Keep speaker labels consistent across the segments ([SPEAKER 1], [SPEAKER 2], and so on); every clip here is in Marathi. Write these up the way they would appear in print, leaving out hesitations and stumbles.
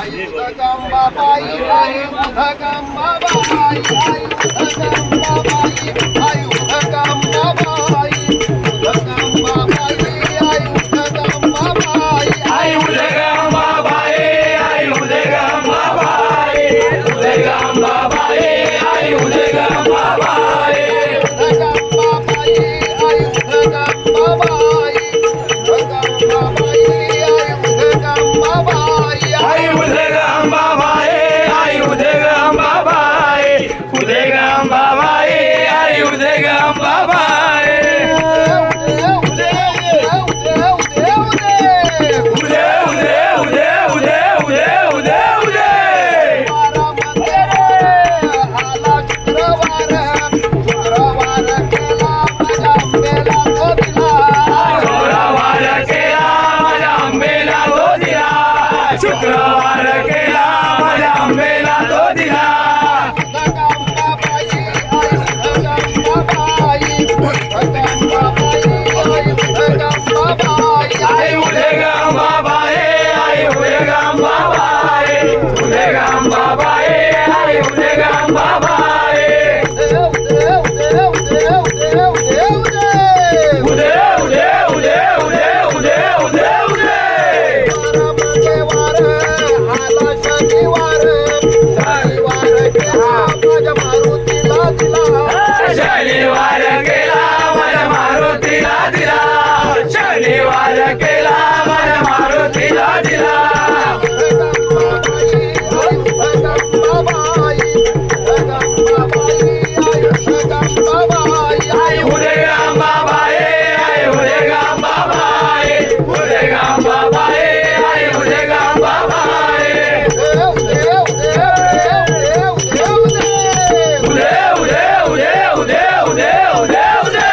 [SPEAKER 1] आई उदगंबाबाई आई उदगंबाबाई आई उदगंबाबाई आई उदगंबाबाई उदगंबाबाई आई उदगंबाबाई
[SPEAKER 2] आई उदगंबाबाई आई उदगंबाबाई उदगंबाबाई आई उदगंबाबाई
[SPEAKER 1] उदगंबाबाई आई उदगंबाबाई उदगंबाबाई आई उदगंबाबाई
[SPEAKER 2] आई उदगंबाबाई आई उदगंबाबाई उदगंबाबाई आई उदगंबाबाई उदे उदे उदे उदे उदे उदे उदे शुक्रवार केला माझ्या आंबेला तो दिला शुक्रवार केला माझ्या आंबेला तो दिला आई उदगंबाबाई आई उदगंबाबाई उदगंबाबाई आई उदगंबाबाई उदे उदे उदे उदे उदे उदे उदे शनिवार केला माझ्या मारुतीला दिला शनिवार केला माझ्या मारुतीला दिला आई उदगंबाबाई आई उदगंबाबाई उदगंबाबाई आई उदगंबाबाई उदे उदे उदे उदे उदे उदे उदे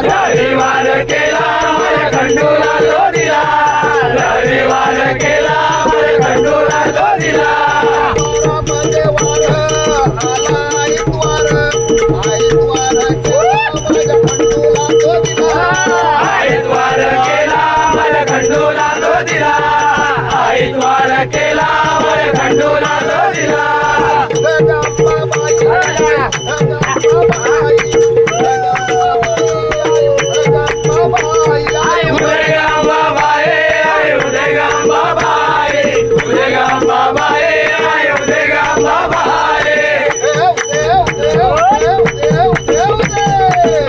[SPEAKER 2] रविवार केला माझ्या खंडूला तो दिला रविवार केला माझ्या खंडूला तो दिला आईद्वार केला माझ्या खंडूला तो दिला आईद्वार केला माझ्या खंडूला तो दिला आई उदगंबाबाई आई उदगंबाबाई उदगंबाबाई आई उदगंबाबाई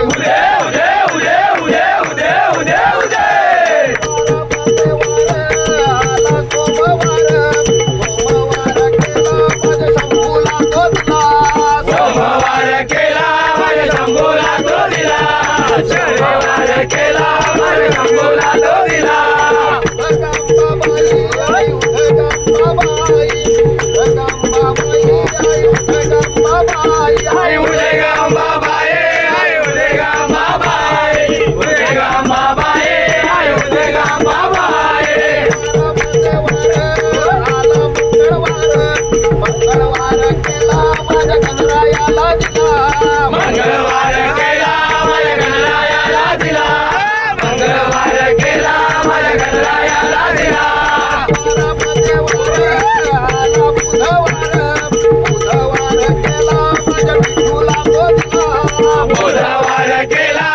[SPEAKER 2] उदे उदे उदे उदे उदे उदे उदे सोमवार केला माझ्या शंभूला तो दिला शनिवार केला माझ्या शंभूला तो दिला आई उदगंबाबाई आई उदगंबाबाई उदगंबाबाई आई उदगंबाबाई मंगळवार केला माझ्या गणरायाला दिला मंगळवार केला माझ्या गणरायाला दिला बुधवार केला